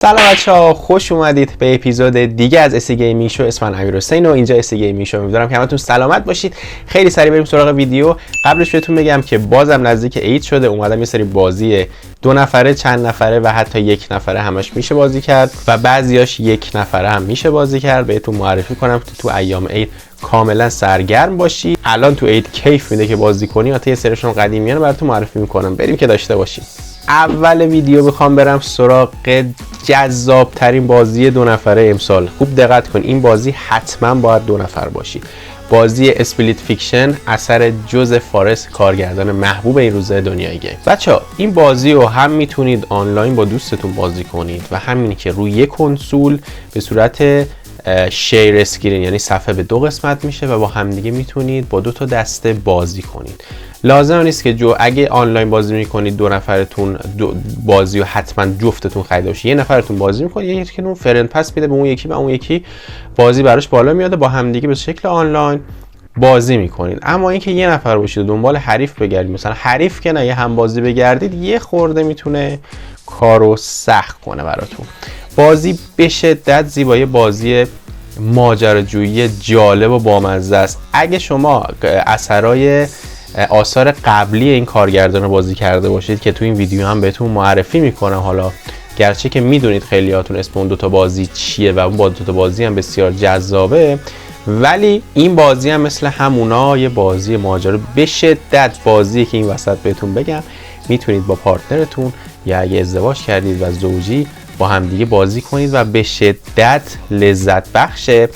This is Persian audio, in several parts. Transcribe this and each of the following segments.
سلام بچه‌ها، خوش اومدید به اپیزود دیگه از اس گیمینگ شو. اسمم امیرحسین و اینجا اس گیمینگ شو. امیدوارم که همتون سلامت باشید. خیلی سریع بریم سراغ ویدیو. قبلش بهتون بگم که بازم نزدیک عید شده، اومدم یه سری بازی 2 نفره، چند نفره و حتی 1 نفره همش میشه بازی کرد و بعضیاش 1 نفره هم میشه بازی کرد. بهتون معرفی کنم که تو ایام عید کاملا سرگرم باشی. الان تو عید کیف میده که بازی کنی. البته یه سریشون قدیمیان براتون معرفی میکنم، بریم که داشته باشید. اول ویدیو بخوام برم سراغ جذاب ترین بازی 2 نفره امسال. خوب دقت کن، این بازی حتما باید 2 نفر باشی. بازی اسپلیت فیکشن اثر جوزف فارست، کارگردان محبوب این روزه دنیای گیم. بچه‌ها این بازی رو هم میتونید آنلاین با دوستتون بازی کنید و همینی که روی یک کنسول به صورت شیر اسکرین، یعنی صفحه به 2 قسمت میشه و با همدیگه میتونید با 2 تا دسته بازی کنید. لازم نیست که اگه آنلاین بازی میکنید 2 نفرتون بازی رو حتما جفتتون خریده باشید. یه نفرتون بازی میکنید، یکیتون فرند پس میده به اون یکی و اون یکی بازی براش بالا میاد، با همدیگه به شکل آنلاین بازی میکنید. اما اینکه یه نفر باشید دنبال حریف بگردید، مثلا حریف که نه یه هم بازی بگردید، یه خورده میتونه کارو سخت کنه براتون. بازی به شدت زیبایی، بازی ماجراجویی جالب و بامزه است. اگه شما آثار قبلی این کارگردان رو بازی کرده باشید که تو این ویدیو هم بهتون معرفی میکنم، حالا گرچه که میدونید خیلیاتون اسم اون 2 تا بازی چیه و اون 2 تا بازی هم بسیار جذابه، ولی این بازی هم مثل همونا یه بازی ماجرا به شدت. بازی که این وسط بهتون بگم میتونید با پارتنرتون یا اگه ازدواج کردید و زوجی با همدیگه بازی کنید و به شدت لذت بخشه.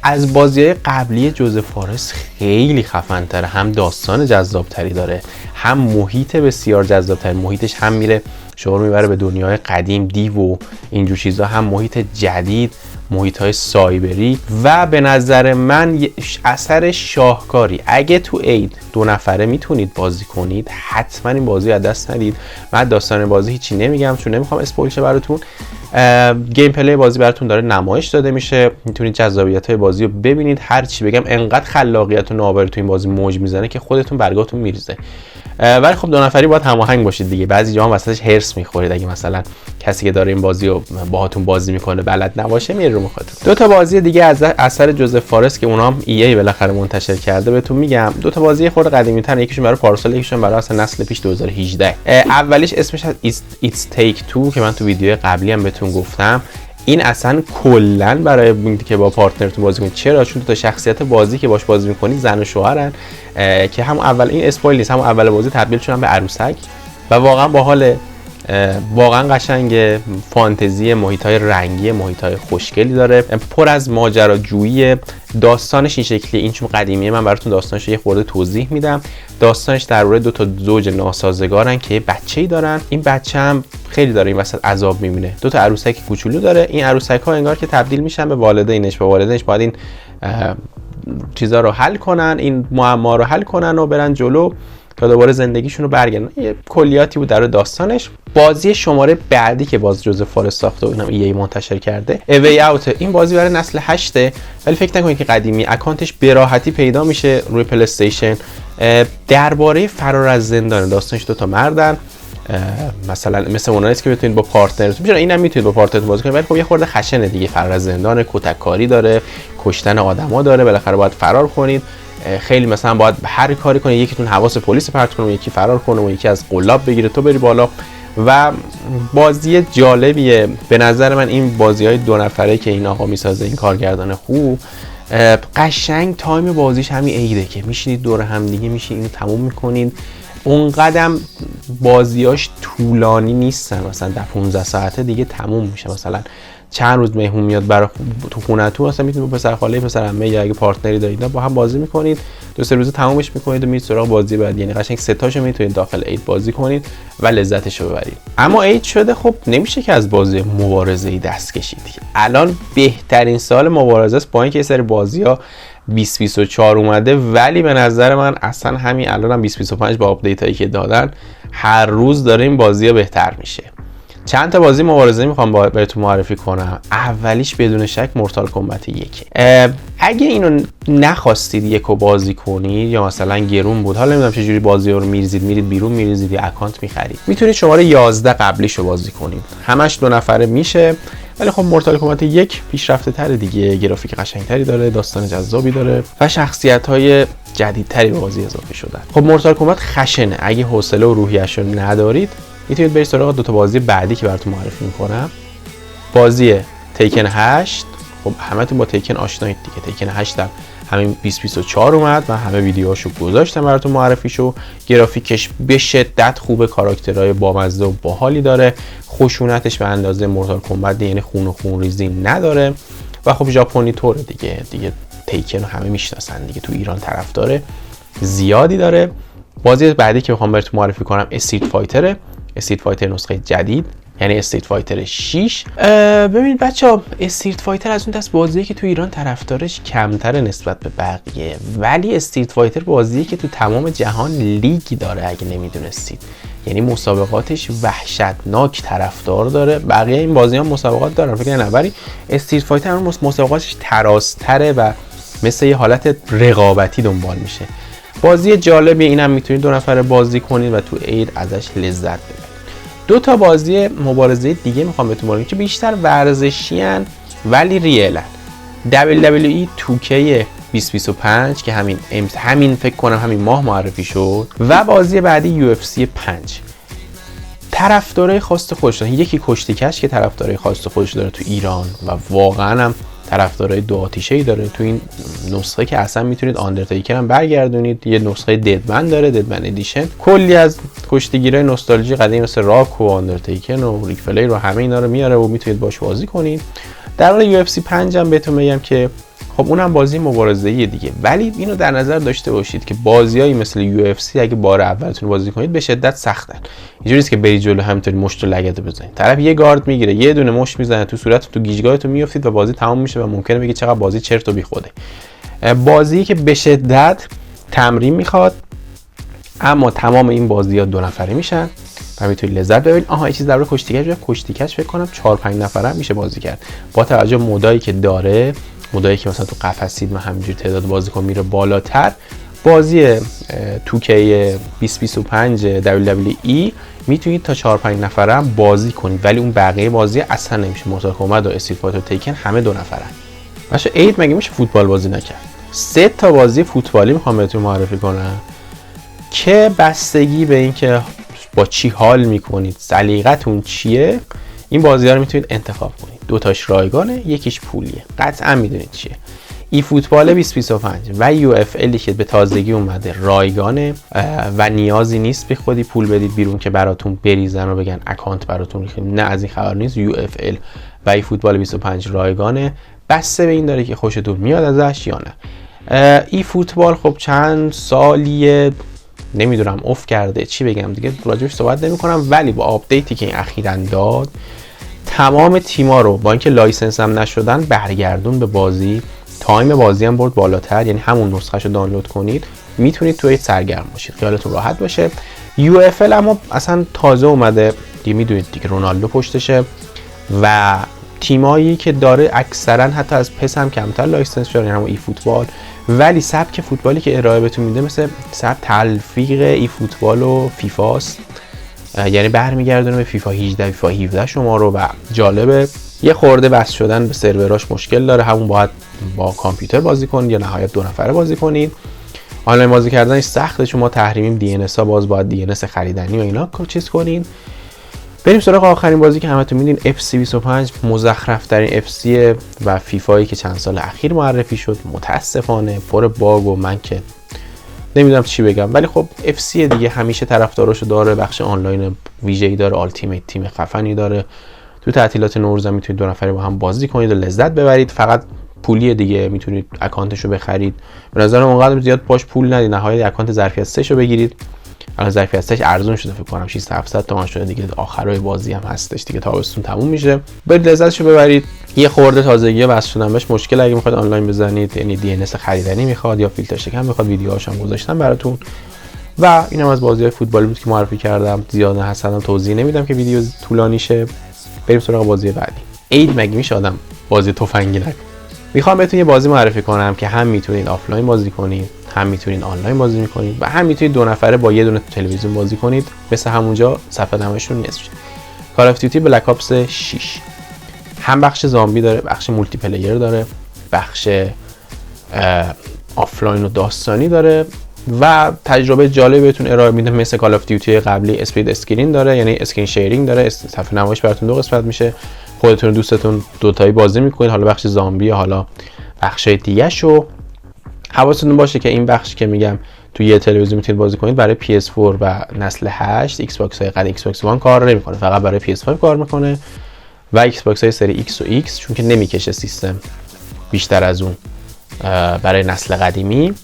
از بازی‌های قبلی جوزف فارست خیلی خفن‌تره، هم داستان جذابتری داره، هم محیط بسیار جذابتر. محیطش هم میره شما رو میبره به دنیای قدیم، دیو و اینجور چیزا، هم محیط جدید، محیط‌های سایبری و به نظر من اثر شاهکاری. اگه تو عید 2 نفره میتونید بازی کنید، حتما این بازی از دست ندید. من داستان بازی هیچی نمیگم چون نمیخوام اسپویل شه براتون. گیم پلی بازی براتون داره نمایش داده میشه، میتونید جذابیت‌های بازی رو ببینید. هر چی بگم انقدر خلاقیت و نوآوری تو این بازی موج میزنه که خودتون برگاتون میریزه. ولی خب 2 نفری باید هماهنگ باشید دیگه. بعضی جاها وسطش هرس میخورید، اگه مثلا کسی که داره این بازی رو باهاتون بازی میکنه بلد نباشه میره رو مخاطب. 2 تا بازی دیگه از اثر جوزف فارست که اونام ای بالاخره منتشر کرده بهتون میگم. 2 تا بازی خورده قدیمی‌تر، یکیشون برای پارسال، یکیشون برای اصلا نسل پیش 2018. اولیش اسمش It's Take Two که من تو ویدیو قبلی هم بهتون گفتم. این اصلا کلا برای اینکه که با پارتنرتون بازی کنید. چرا؟ چون 2 تا شخصیت بازی که باش بازی میکنید زن و شوهرن که هم اول، این اسپویل نیست، هم اول بازی تبدیل شدن به عروسک و واقعا باحال، واقعا قشنگه. فانتزی، محیط‌های رنگی، محیط‌های خوشگلی داره، پر از ماجراجویی. داستانش این شکلیه. این چون قدیمیه من براتون داستانش رو یه خورده توضیح میدم. داستانش درباره 2 تا زوج ناسازگارن که یه بچه‌ای دارن. این بچه هم خیلی داره این وسط عذاب می‌بینه. 2 تا عروسک کوچولو داره. این عروسک‌ها انگار که تبدیل میشن به والدینش. با والدینش باید این چیزا رو حل کنن، این معما رو حل کنن و برن جلو تا دوباره زندگیشون رو برگردن. یه کلیاتی بود در داستانش. بازی شماره بعدی که باز جوزف فارست ساخته و اینم ای منتشر کرده، اوی اوت. این بازی برای نسل 8، ولی فکر نکنید که قدیمی. اکانتش به راحتی پیدا میشه روی پلی استیشن. درباره فرار از زندان. داستانش 2 تا مردن، مثلا مثل اونایی که بتونید با پارتنرتون، چرا اینم میتونید با پارتنرتون بازی کنید، ولی خب یه خورده خشنه دیگه. فرار از زندان، کتککاری داره، کشتن آدما داره، بالاخره باید فرار کنید. خیلی مثلا باید هر کاری کنه، یکیتون حواس پلیس پرت کنه، یکی فرار کنه و یکی از قلاب بگیره تو بری بالا. و بازی جالبیه به نظر من. این بازی‌های 2 نفره که این آقا میسازه، این کارگردان خوب، قشنگ تایم بازیش همین عیده که میشینید دور هم دیگه میشینید اینو تموم میکنید. اون قدم بازیاش طولانی نیستن، مثلا در 15 ساعته دیگه تموم میشه. مثلا چند روز مهمون میاد برای تو خونه‌تون، مثلا میتونید با پسر خاله، پسر عمه یا اگه پارتنری دارید با هم بازی میکنید، 2-3 روز تمومش میکنید و میرید سراغ بازی بعد. یعنی قشنگ 3 تاشو میتونید داخل عید بازی کنید و لذتشو ببرید. اما عید شده، خب نمیشه که از بازی مبارزه‌ای دست کشید. الان بهترین سال مبارزه است، با اینکه یه سری بازی‌ها 2024 اومده، ولی به نظر من اصلا همین الان هم 2025 با آپدیتایی که دادن هر روز داره این بازی‌ها بهتر میشه. چند تا بازی مبارزه میخوام بهتون معرفی کنم. اولیش بدون شک مورتال کمبت 1. اگه اینو نخواستید یکو بازی کنید یا مثلا گرون بود، حالا نمیدونم چه جوری بازی رو میرید بیرون میریزید یا اکانت میخرید، میتونید شماره 11 قبلیشو بازی کنید. همش 2 نفره میشه، ولی خب مورتال کمبت 1 پیشرفته تره دیگه، گرافیک قشنگتری داره، داستان جذابی داره و شخصیت‌های جدیدتری به بازی اضافه شدن. خب مورتال کمبت خشنه، اگه حوصله و روحیه‌اش رو ندارید میتونید برید سراغ 2 تا بازی بعدی که براتون معرفی میکنم. بازی تیکن 8. خب همتون با تیکن آشنایید دیگه. تیکن 8 هم همین 2024 اومد و همه ویدیوهاشو گذاشتم براتون معرفیشو. گرافیکش به شدت خوبه، کاراکترهای بامزه و باحالی داره، خشونتش به اندازه مورتال کمبت یعنی خون و خونریزی نداره و خب ژاپنی طوره دیگه تیکن رو همه میشناسن دیگه، تو ایران طرفدار زیادی داره. بازی بعدی که میخوام براتون معرفی کنم استریت فایتره. استریت فایتر نسخه جدید، یعنی استریت فایتر 6. ببینید بچه‌ها، استریت فایتر از اون دست بازیه که تو ایران طرفدارش کمتره نسبت به بقیه، ولی استریت فایتر بازیه که تو تمام جهان لیگی داره اگه نمیدونستید. یعنی مسابقاتش وحشتناک طرفدار داره. بقیه این بازی‌ها مسابقات دارن فکر نه، ولی استریت فایتر اون مسابقاتش ترازتره و مثل یه حالت رقابتی دنبال میشه. بازی جالبیه، اینم میتونید 2 نفره بازی کنید و تو عید ازش لذت ببرید. 2 تا بازی مبارزه دیگه میخوام بهتون بگم که بیشتر ورزشی ان ولی ریلن. WWE 2K 2025 که همین فکر کنم همین ماه معرفی شد و بازی بعدی UFC 5. طرفدارای خاص خودش داره. یکی کشتیکش که طرفدارای خاص خودش داره تو ایران و واقعا هم طرفدارای 2 آتیشه‌ای داره. تو این نسخه که اصلا میتونید آندرتیکر هم برگردونید. یه نسخه ددمن داره، ددمن ادیشن، کلی از کشتیگیرای نوستالژی قدیم مثل راک و آندرتیکر و ریک فلیر رو همه اینا رو میاره و میتونید باش بازی کنید. در مورد UFC 5 هم بهتون میگم که خب اونم بازی مبارزه‌ای دیگه، ولی اینو در نظر داشته باشید که بازیایی مثل UFC اگه بار اولتون بازی کنید به شدت سختن. اینجوریه است که بری جلو همینطوری مشت و لگد بزنید، طرف یه گارد میگیره، یه دونه مشت میزنه تو صورت، تو گیجگاهتون میافتید و بازی تمام میشه و ممکنه بگید چقدر بازی چرت و بیخوده. بازی که به شدت تمرین میخواد، اما تمام این بازی‌ها 2 نفره میشن و میتونید لذت ببرید. یه چیز درباره کشتیکش فکر کنم 4-5 نفره هم میشه بازی کرد با توجه به مودایی که داره، مودایی که مثلا تو قفسید و همینجوری تعداد بازیکن میره بالاتر. بازی 2K 2025 WWE میتونید تا 4-5 نفره هم بازی کنید، ولی اون بقیه بازی اصلا نمیشه. مورتال کمبت و استریت فایتر و تیکن همه 2 نفرن. باشه عید مگه میشه فوتبال بازی نکرد؟ 3 تا بازی فوتبالی میخوام بهتون معرفی کنم که بستگی به اینکه با چی حال میکنید، سلیقتون چیه، این بازی‌ها رو میتونید انتخاب کنید. 2 تاش رایگانه، یکیش پولیه. قطعا میدونید چیه. ای فوتبال 2025 و یو اف ال که به تازگی اومده رایگانه و نیازی نیست به خودی پول بدید بیرون که براتون بریزن و بگن اکانت براتون ریختیم. نه، از این خبر نیست. یو اف ال و ای فوتبال 25 رایگانه، بسته به این داره که خوشتون میاد ازش یا نه. ای فوتبال خب چند سالیه نمیدونم اوف کرده، چی بگم دیگه راجعش صحبت نمی‌کنم، ولی با آپدیتی که این اخیراً داد تمام تیما رو با اینکه لایسنس هم نشدن برگردون به بازی. تایم بازی هم برد بالاتر، یعنی همون نسخه‌شو دانلود کنید میتونید توی سرگرم باشید، خیالتون راحت باشه. یو اف ال اما اصلا تازه اومده دیگه، میدونید دیگه رونالدو پشتشه و تیمایی که داره اکثرا حتی از پس هم کمتر لایسنس شدن، یعنی همون ای فوتبال، ولی سبک فوتبالی که ارائه بهتون میده مثل سبک تلفیق ای فوتبال و فیفاست، یعنی برمیگردونه به فیفا 18 فیفا 17 شما رو و جالبه. یه خورده بس شدن به سروراش مشکل داره، همون باید با کامپیوتر بازی کنید یا نهایت 2 نفره بازی کنید. آنلاین بازی کردنش سخته، شما تحریمیم دی ان اس ها، باز باید دی ان اس خریدنی و اینا چیز کنین. بریم سراغ آخرین بازی که همتون میدین، اف سی 25 مزخرف ترین اف سی و فیفایی که چند سال اخیر معرفی شد. متاسفانه پر باگ و من که نمیدونم چی بگم، ولی خب اف سی دیگه همیشه طرفداراشو داره، بخش آنلاین ویژه‌ای داره، التیمیت تیم خفنی داره. تو تعطیلات نوروز هم میتونید 2 نفره با هم بازی کنید و لذت ببرید. فقط پولیه دیگه، میتونید اکانتشو بخرید. به نظرم اونقدر زیاد باش پول ندید، نهایت اکانت ظرفیت 3 شو بگیرید. الان ظرفیت 3 ارزون شده فکر کنم 600-700 تومان شده دیگه، آخرای بازی هم هستش دیگه، تابستون تموم میشه. برید لذتشو ببرید. یه خورده تازگی واسه شدن بهش مشکل اگه میخواید آنلاین بزنید، یعنی دی ان اس خریدنی میخواد یا فیلتر شکن میخواد، ویدیوهاشم گذاشتم براتون. و اینم از بازی‌های فوتبالی بود که معرفی کردم. زیاد حسنا توضیح نمیدم که ویدیو طولانی شه. بریم سراغ بازی بعدی. اید مگه میشه آدم بازی تفنگی نکنه؟ میخوام بهتون یه بازی معرفی کنم که هم میتونید آفلاین بازی کنید، هم میتونید آنلاین بازی کنید و هم میتونید 2 نفره با یه دونه تلویزیون بازی کنید. مثل همونجا صفحه نمایشتون نصف شه. کال اف دیوتی بلک آپس 6 هم بخش زامبی داره، بخش مولتی پلیر داره، بخش آفلاین و داستانی داره و تجربه جالبی بهتون ارائه میده. مثل کال اف دیوتی قبلی اسپید اسکرین داره، یعنی اسکرین شیرینگ داره، صفحه نمایش براتون 2 قسمت میشه، خودتون دوستتون دوتایی بازی میکنید، حالا بخش زامبی حالا بخش دیگه شو. حواستون باشه که این بخشی که میگم توی یه تلویزیون میتونید بازی کنید برای PS4 و نسل 8 ایکس باکس های قدیم ایکس باکس وان کار نمیکنه، فقط برای PS5 کار میکنه و ایکس باکس های سری X و X چون که نمیکشه سیستم بیشتر از اون برای نسل قدیمی.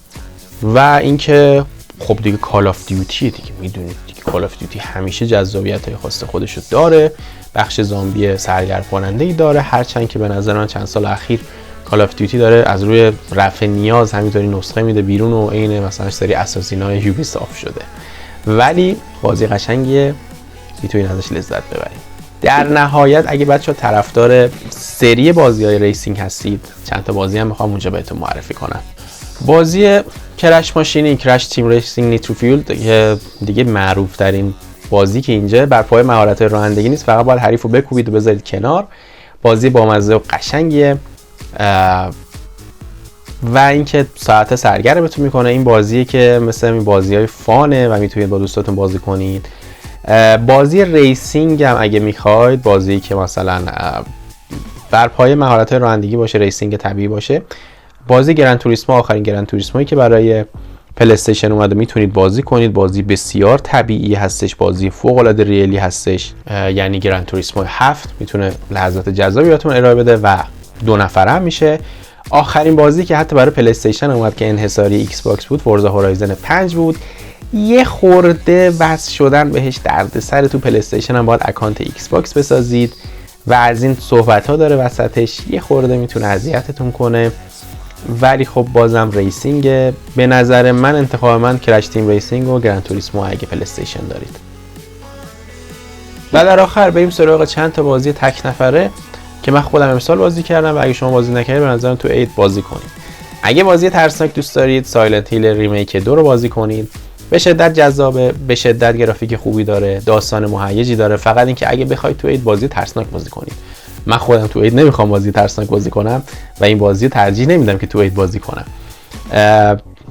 و اینکه خب دیگه کال آف دیوتی دیگه میدونید دیگه، کال آف دیوتی همیشه جذابیت های خاص خودشو داره، بخش زامبی سرگرم کننده‌ای داره، هرچند که به نظر من چند سال اخیر کال آف دیوتی داره از روی رفع نیاز همینطوری نسخه میده بیرون و عین مثلا سری اساسینای یوبی صاف شده، ولی بازی قشنگیه، میتونید ازش لذت ببرید. در نهایت اگه بچه‌ها طرفدار سری بازی‌های ریسینگ هستید، چند تا بازی هم میخوام اونجا بهتون معرفی کنم. بازی کرش ماشینی، کرش تیم ریسینگ نیترو فیول دیگه معروف ترین بازی که اینجا بر پایه مهارت‌های رانندگی نیست، فقط باید حریفو بکوبید و بذارید کنار. بازی بامزه و قشنگیه و اینکه ساعت سرگرمتون میکنه. این بازیه که مثل این بازی‌های فانه و میتونید با دوستاتون بازی کنید. بازی ریسینگ هم اگه میخواید، بازی که مثلا بر پایه مهارت‌های رانندگی باشه، ریسینگ طبیعی باشه، بازی گرند توریسمو، آخرین گرند توریسمویی که برای پلی استیشن اومده میتونید بازی کنید. بازی بسیار طبیعی هستش، بازی فوق العاده ریلی هستش، یعنی گرند توریسمو 7 میتونه لحظات جذابی براتون ارائه بده و 2 نفره هم میشه. آخرین بازی که حتی برای پلی استیشن اومد که انحصاری ایکس باکس بود، فورزا هورایزن 5 بود. یه خورده وصل شدن بهش دردسر، تو پلی استیشن هم باید اکانت ایکس باکس بسازید و از این صحبت ها داره وسطش، یه خورده میتونه اذیتتون کنه، ولی خب بازم ریسینگ. به نظر من انتخاب من کرش تیم ریسینگ و گرند توریسمو اگه پلی استیشن دارید. و در آخر بریم سراغ چند تا بازی تک نفره که من خودم امسال بازی کردم و اگه شما بازی نکردید به نظرم تو اید بازی کنید. اگه بازی ترسناک دوست دارید، سایلنت هیل ریمیک 2 رو بازی کنید. به شدت جذابه، به شدت گرافیک خوبی داره، داستان مهیجی داره. فقط اینکه اگه بخواید تو اید بازی ترسناک بازی کنید، من خودم تو اید نمیخوام بازی ترسناک بازی کنم و این بازی ترجیح نمیدم که تو اید بازی کنم.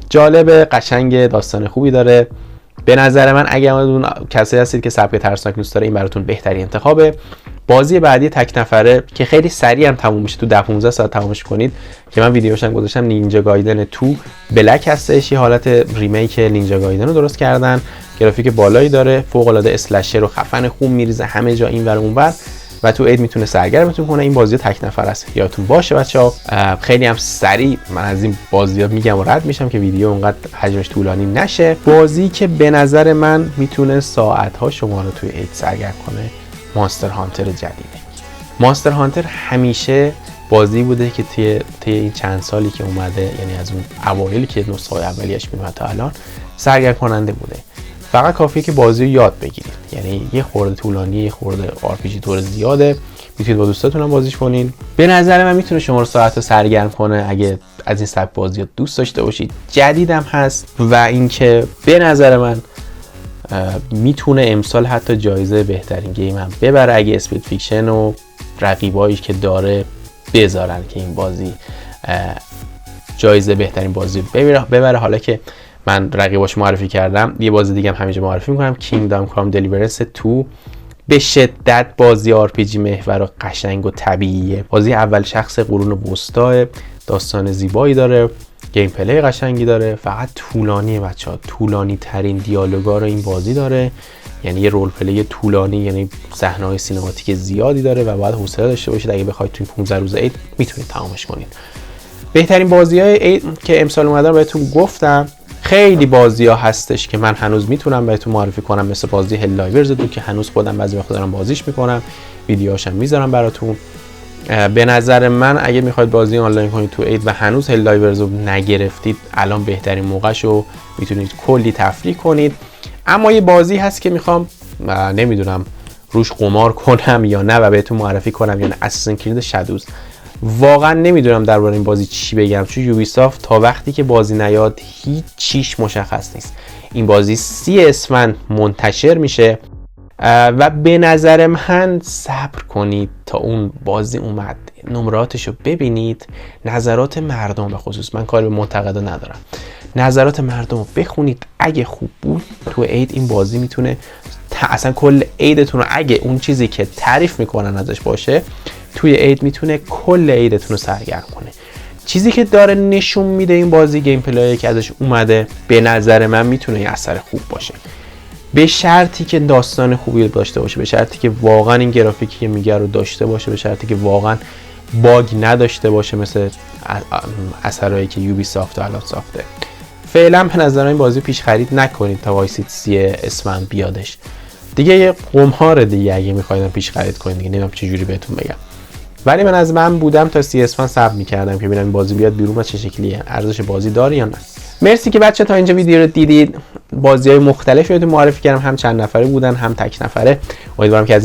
جالبه، قشنگ، داستان خوبی داره. به نظر من اگه اون کسی هستید که سبک ترسناک دوست داره، این براتون بهترین انتخابه. بازی بعدی تک نفره که خیلی سریع هم تموم میشه، تو 10-15 ساعت تمومش کنید، که من ویدیوش هم گذاشتم، نینجا گایدن 2 بلک هستش. یه حالت ریمیک نینجا گایدن رو درست کردن، گرافیک بالایی داره، فوق العاده اسلشر و خفن، خون میریزه همه جا این ور اون ور و تو اید میتونه سرگرمتون کنه. این بازی تک نفر است، یادتون باشه بچه‌ها. خیلی هم سریع من از این بازی‌ها میگم و رد میشم که ویدیو اونقدر حجمش طولانی نشه. بازی که به نظر من میتونه ساعت‌ها شما رو توی اید سرگرم کنه، مانستر هانتر جدیده. مانستر هانتر همیشه بازی بوده که طی این چند سالی که اومده، یعنی از اون اوایلی که نسخه اولیش میومد تا الان، سرگرم کننده بوده. فقط کافیه که بازی رو یاد بگیرید، یعنی یه خورده طولانی، یه خورده RPG طور زیاده، میتونید با دوستاتون هم بازیش کنین. به نظر من میتونه شما رو ساعت سرگرم کنه اگه از این سبک بازیات دوست داشته باشید. جدیدم هست و اینکه به نظر من میتونه امسال حتی جایزه بهترین گیم هم ببره اگه اسپید فیکشن و رقیبایش که داره بذارن که این بازی جایزه بهترین بازی ببره. حالا که من رقیباش معرفی کردم، یه بازی دیگه هم همینجا معرفی میکنم، کینگدام کام دلیورنس 2. به شدت بازی RPG محور و قشنگ و طبیعیه. بازی اول شخص قرون وسطا، داستان زیبایی داره، گیم پلی قشنگی داره، فقط طولانیه بچه‌ها. طولانی ترین دیالوگا رو این بازی داره، یعنی یه رول پلی طولانی، یعنی صحنه‌های سینماتیک زیادی داره و باید حوصله داشته باشید. اگه بخواید تو این 15 روز عید میتونید تمامش کنید. بهترین بازی‌های عید که امسال اومدن بهتون گفتم. خیلی بازی‌ها هستش که من هنوز میتونم بهتون معرفی کنم، مثل بازی هل‌لایورز 2 که هنوز خودم بعضی وقتا دارم بازیش میکنم، ویدیوهاشم میذارم براتون. به نظر من اگه میخواید بازی آنلاین کنید تو اید و هنوز هل‌لایورز رو نگرفتید، الان بهترین موقعشو، میتونید کلی تفریح کنید. اما یه بازی هست که میخوام نمیدونم روش قمار کنم یا نه و بهتون معرفی کنم یا نه. اساسن کرید شادوز واقعا نمیدونم درباره این بازی چی بگم، چون یوبیسافت تا وقتی که بازی نیاد هیچ چیش مشخص نیست. این بازی 30 اسفند منتشر میشه و به نظر من صبر کنید تا اون بازی اومد نمراتشو ببینید، نظرات مردم به خصوص، من کاری به منتقدا ندارم، نظرات مردم رو بخونید. اگه خوب بود تو عید این بازی میتونه اصلا کل عیدتون رو، اگه اون چیزی که تعریف میکنن ازش باشه، توی عید میتونه کل عیدتون رو سرگرم کنه. چیزی که داره نشون میده این بازی، گیم پلی که ازش اومده، به نظر من میتونه یه اثر خوب باشه، به شرطی که داستان خوبی داشته باشه، به شرطی که واقعا این گرافیکی که میگه رو داشته باشه، به شرطی که واقعا باگ نداشته باشه مثل اثرایی که یوبی سافت الان ساخته. فعلا به نظر این بازی پیش خرید نکنید تا وایسید 30 اسفند بیادش. دیگه یه قمار دیگه اگه می‌خواید پیش خرید کنید دیگه، نمیدونم چه جوری بهتون بگم. ولی من از من بودم تا 30 اسفند صبر می‌کردم که ببینم این بازی بیاد بیرون و چه شکلیه، ارزش بازی داره یا نه. مرسی که بچه تا اینجا ویدیو رو دیدید. بازی‌های مختلفی بهتون معرفی کردم، هم چند نفره بودن هم تک نفره. امیدوارم که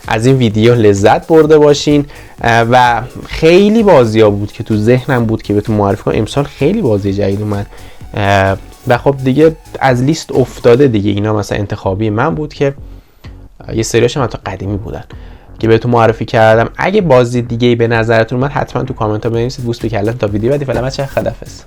از این ویدیو لذت برده باشین و خیلی بازی‌ها بود که تو ذهنم بود که بهتون معرفی کنم. امسال خیلی بازی جدید اومد و خب دیگه از لیست افتاده دیگه. اینا مثلا انتخابی من بود که یه سریاش هم حتی قدیمی بودن که بهتون معرفی کردم. اگه بازی دیگه به نظرتون اومد حتما تو کامنت ها بنویسید. بوس بکلم تا ویدیو بعدی. فعلا بچه‌ها خداحافظ.